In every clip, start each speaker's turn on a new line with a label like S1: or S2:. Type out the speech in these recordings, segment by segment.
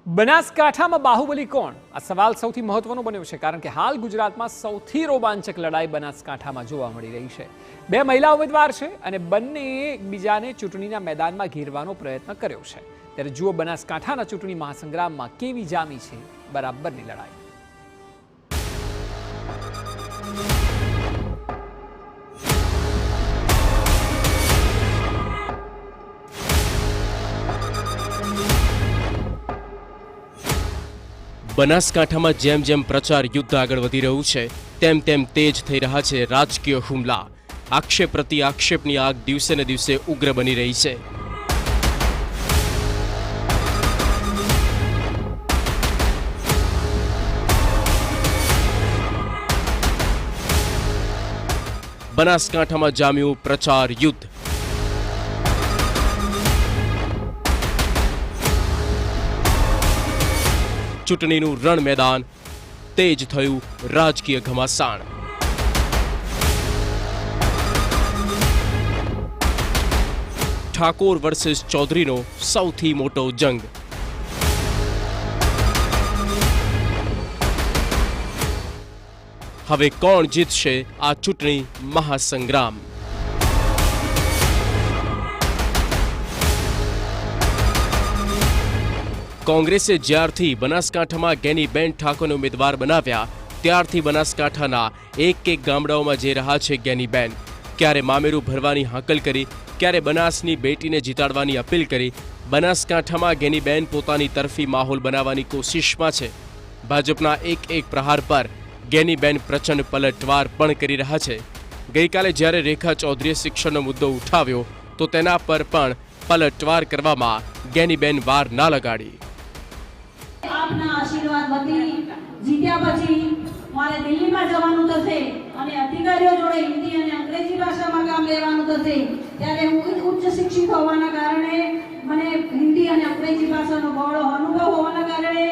S1: બનાસકાંઠામાં બાહુબલી કોણ? આ સવાલ સૌથી મહત્વનો બન્યો છે, કારણ કે હાલ ગુજરાતમાં સૌથી રોમાંચક લડાઈ બનાસકાંઠામાં જોવા મળી રહી છે. બે મહિલા ઉમેદવાર છે અને બંને એકબીજાને ચૂંટણીના મેદાનમાં ઘેરવાનો પ્રયત્ન કર્યો છે. ત્યારે જુઓ બનાસકાંઠાના ચૂંટણી મહાસંગ્રામમાં કેવી જામી છે બરાબરની લડાઈ.
S2: બનાસકાંઠામાં જેમ જેમ પ્રચાર યુદ્ધ આગળ વધી રહ્યું છે તેમ તેમ તેજ થઈ રહ્યા છે રાજકીય હુમલા. આક્ષેપ પ્રતિ આક્ષેપની આગ દિવસે ને દિવસે ઉગ્ર બની રહી છે. બનાસકાંઠામાં જામ્યું પ્રચાર યુદ્ધ. ચૂંટણીનું રણ મેદાન તેજ થયું રાજકીય ઘમાસાણ. ઠાકોર વર્સિસ ચૌધરીનો સૌથી મોટો જંગ. હવે કોણ જીતશે આ ચૂંટણી મહાસંગ્રામ? કોંગ્રેસે જ્યારથી બનાસકાંઠામાં ગેનીબેન ઠાકોરને ઉમેદવાર બનાવ્યા ત્યારથી બનાસકાંઠાના એક ગામડાઓમાં જઈ રહ્યા છે ગેનીબેન. ક્યારે મામેરું ભરવાની હાકલ કરી, ક્યારે બનાસની બેટીને જીતાડવાની અપીલ કરી. બનાસકાંઠામાં ગેનીબેન પોતાની તરફી માહોલ બનાવવાની કોશિશમાં છે. ભાજપના એક પ્રહાર પર ગેનીબેન પ્રચંડ પલટવાર પણ કરી રહ્યા છે. ગઈકાલે જ્યારે રેખા ચૌધરીએ શિક્ષણનો મુદ્દો ઉઠાવ્યો તો તેના પર પણ પલટવાર કરવામાં ગેનીબેન વાર ના લગાડી.
S3: આપના આશીર્વાદ વતી જીત્યા પછી મારે દિલ્હીમાં જવાનું થશે અને અધિકારીઓ જોડે હિન્દી અને અંગ્રેજી ભાષામાં કામ લેવાનું થશે. ત્યારે હું ઉચ્ચ શિક્ષિત હોવાના કારણે મને હિન્દી અને અંગ્રેજી ભાષાનો બહોળો અનુભવ હોવાના કારણે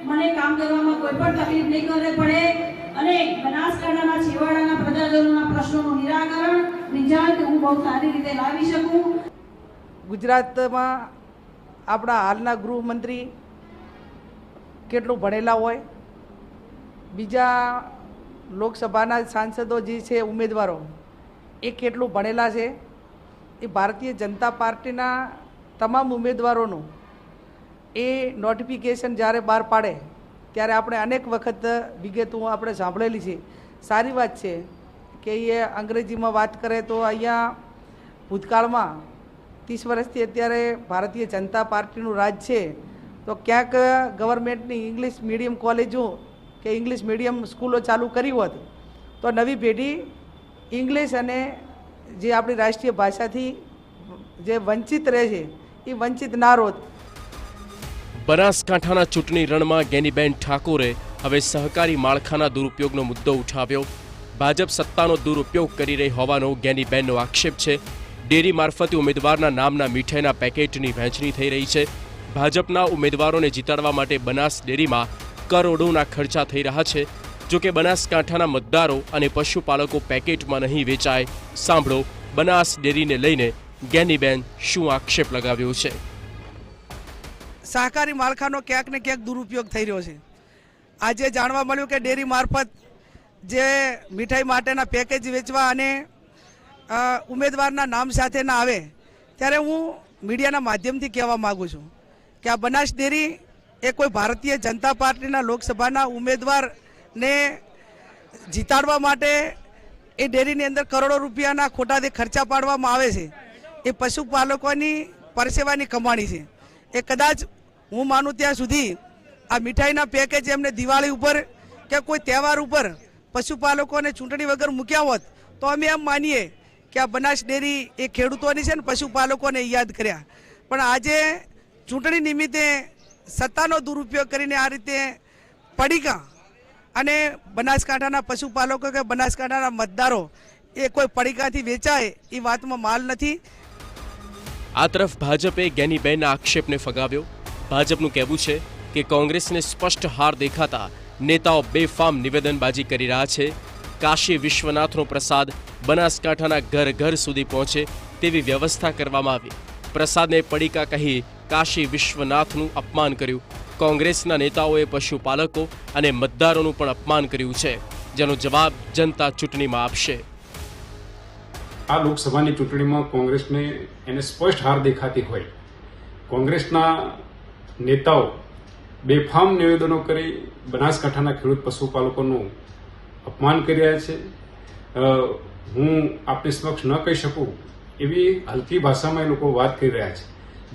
S3: મને કામ કરવામાં કોઈ પણ તકલીફ નહીં કરવી પડે અને બનાસકાંઠાના છેવાડાના પ્રજાજનોના પ્રશ્નોનું નિરાકરણ રિઝલ્ટ હું બહુ સારી રીતે લાવી શકું.
S4: ગુજરાતમાં આપણા હાલના ગૃહમંત્રી કેટલું ભણેલા હોય, બીજા લોકસભાના સાંસદો જે છે ઉમેદવારો એ કેટલું ભણેલા છે, એ ભારતીય જનતા પાર્ટીના તમામ ઉમેદવારોનું એ નોટિફિકેશન જ્યારે બહાર પાડે ત્યારે આપણે અનેક વખત વિગતો આપણે સાંભળેલી છે. સારી વાત છે કે એ અંગ્રેજીમાં વાત કરે તો અહીંયા ભૂતકાળમાં 30 વર્ષથી અત્યારે ભારતીય જનતા પાર્ટીનું રાજ છે તો ક્યાંક ગવર્મેન્ટની ઇંગ્લિશ મીડિયમ કોલેજો કે ઇંગ્લિશ મીડિયમ સ્કૂલો ચાલુ કરી હોત તો નવી પેઢી ઇંગ્લિશ અને જે આપણી રાષ્ટ્રીય ભાષાથી જે વંચિત રહે છે એ વંચિત ના રોત.
S2: બનાસકાંઠાના ચૂંટણી રણમાં ગેનીબેન ઠાકોરે હવે સહકારી માળખાના દુરુપયોગનો મુદ્દો ઉઠાવ્યો. ભાજપ સત્તાનો દુરુપયોગ કરી રહી હોવાનો ગેનીબેનનો આક્ષેપ છે. ડેરી મારફતે ઉમેદવારના નામના મીઠાઈના પેકેટની વહેંચણી થઈ રહી છે. ભાજપના ઉમેદવારોને જીતાડવા માટે બનાસ ડેરીમાં કરોડોના ખર્ચા થઈ રહ્યા છે. જોકે બનાસકાંઠાના મતદારો અને પશુપાલકો પેકેટમાં નહીં વેચાય. સાંભળો બનાસ ડેરીને લઈને ગેનીબેન શું આક્ષેપ લગાવ્યો છે.
S4: સહકારી માળખાનો ક્યાંક ને ક્યાંક દુરુપયોગ થઈ રહ્યો છે. આજે જાણવા મળ્યું કે ડેરી મારફત જે મીઠાઈ માટેના પેકેજ વેચવા અને ઉમેદવારના નામ સાથે ના આવે ત્યારે હું મીડિયાના માધ્યમથી કહેવા માગું છું કે આ બનાસ ડેરી એ કોઈ ભારતીય જનતા પાર્ટીના લોકસભાના ઉમેદવારને જીતાડવા માટે એ ડેરીની અંદર કરોડો રૂપિયાના ખોટાથી ખર્ચા પાડવામાં આવે છે. એ પશુપાલકોની પરસેવાની કમાણી છે. એ કદાચ હું માનું ત્યાં સુધી આ મીઠાઈના પેકેજ એમને દિવાળી ઉપર કે કોઈ તહેવાર ઉપર પશુપાલકોને ચૂંટણી વગર મૂક્યા હોત તો અમે એમ માનીએ કે આ બનાસ ડેરી એ ખેડૂતોની છે ને પશુપાલકોને યાદ કર્યા. પણ આજે ચૂંટણી નિમિત્તે સત્તાનો દુરુપયોગ કરીને આ રીતે પડીકા અને બનાસકાંઠાના પશુપાલકો કે બનાસકાંઠાના મતદારો એ કોઈ પડીકાથી વેચાય એ વાતમાં માલ નથી.
S2: આ તરફ ભાજપે ગેનીબેનના આક્ષેપને ફગાવ્યો. ભાજપનું કહેવું છે કે કોંગ્રેસને સ્પષ્ટ હાર દેખાતા નેતાઓ બેફામ નિવેદનબાજી કરી રહ્યા છે. કાશી વિશ્વનાથનો પ્રસાદ બનાસકાંઠાના ઘર ઘર સુધી પહોંચે તેવી વ્યવસ્થા કરવામાં આવી. પ્રસાદને પડીકા કહી કાશી વિશ્વનાથનું અપમાન કર્યું. કોંગ્રેસના નેતાઓએ પશુપાલકો અને મતદારોનું પણ અપમાન કર્યું છે, જેનો જવાબ જનતા ચૂંટણીમાં આપશે.
S5: આ લોકસભાની ચૂંટણીમાં કોંગ્રેસને એને સ્પષ્ટ હાર દેખાતી હોય. કોંગ્રેસના નેતાઓ બેફામ નિવેદનો કરી બનાસકાંઠાના ખેડૂત પશુપાલકોનું અપમાન કરી રહ્યા છે. હું આપની સમક્ષ ન કહી શકું એવી હલકી ભાષામાં એ લોકો વાત કરી રહ્યા છે,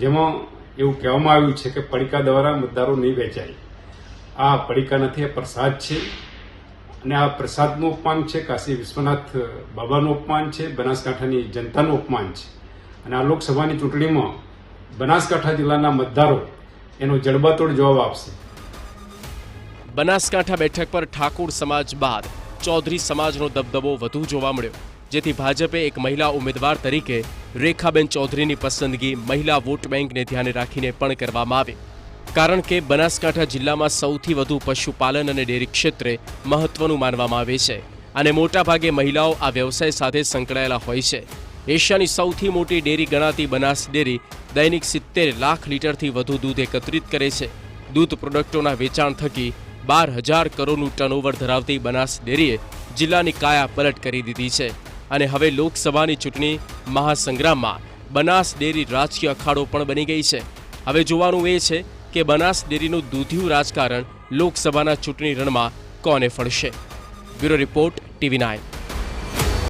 S5: જેમાં એવું કહેવામાં આવ્યું છે કે પડીકા દ્વારા મતદારો નહીં વેચાય. આ પડીકા નથી, આ પ્રસાદ છે અને આ પ્રસાદનું અપમાન છે, કાશી વિશ્વનાથ બાબાનું અપમાન છે, બનાસકાંઠાની જનતાનું અપમાન છે. અને આ લોકસભાની ચૂંટણીમાં બનાસકાંઠા જિલ્લાના મતદારો એનો જડબાતોડ જવાબ આપશે.
S2: બનાસકાંઠા બેઠક પર ઠાકોર સમાજ બાદ ચૌધરી સમાજનો દબદબો વધુ જોવા મળ્યો, જેથી ભાજપે એક મહિલા ઉમેદવાર તરીકે રેખાબેન ચૌધરીની પસંદગી મહિલા વોટ બેંકને ધ્યાને રાખીને પણ કરવામાં આવી. કારણ કે બનાસકાંઠા જિલ્લામાં સૌથી વધુ પશુપાલન અને ડેરી ક્ષેત્રે મહત્વનું માનવામાં આવે છે અને મોટાભાગે મહિલાઓ આ વ્યવસાય સાથે સંકળાયેલા હોય છે. એશિયાની સૌથી મોટી ડેરી ગણાતી બનાસ ડેરી દૈનિક 70 લાખ લીટરથી વધુ દૂધ એકત્રિત કરે છે. દૂધ પ્રોડક્ટોના વેચાણ થકી 12,000 કરોડનું ટર્નઓવર ધરાવતી બનાસ ડેરીએ જિલ્લાની કાયા પલટ કરી દીધી છે અને હવે લોકસભાની ચૂંટણી મહાસંગ્રામમાં બનાસ ડેરી રાજકીય અખાડો પણ બની ગઈ છે. હવે જોવાનું એ છે કે બનાસ ડેરીનું દૂધિયું રાજકારણ લોકસભાના ચૂંટણી રણમાં કોને ફળશે. Bureau report, TV9.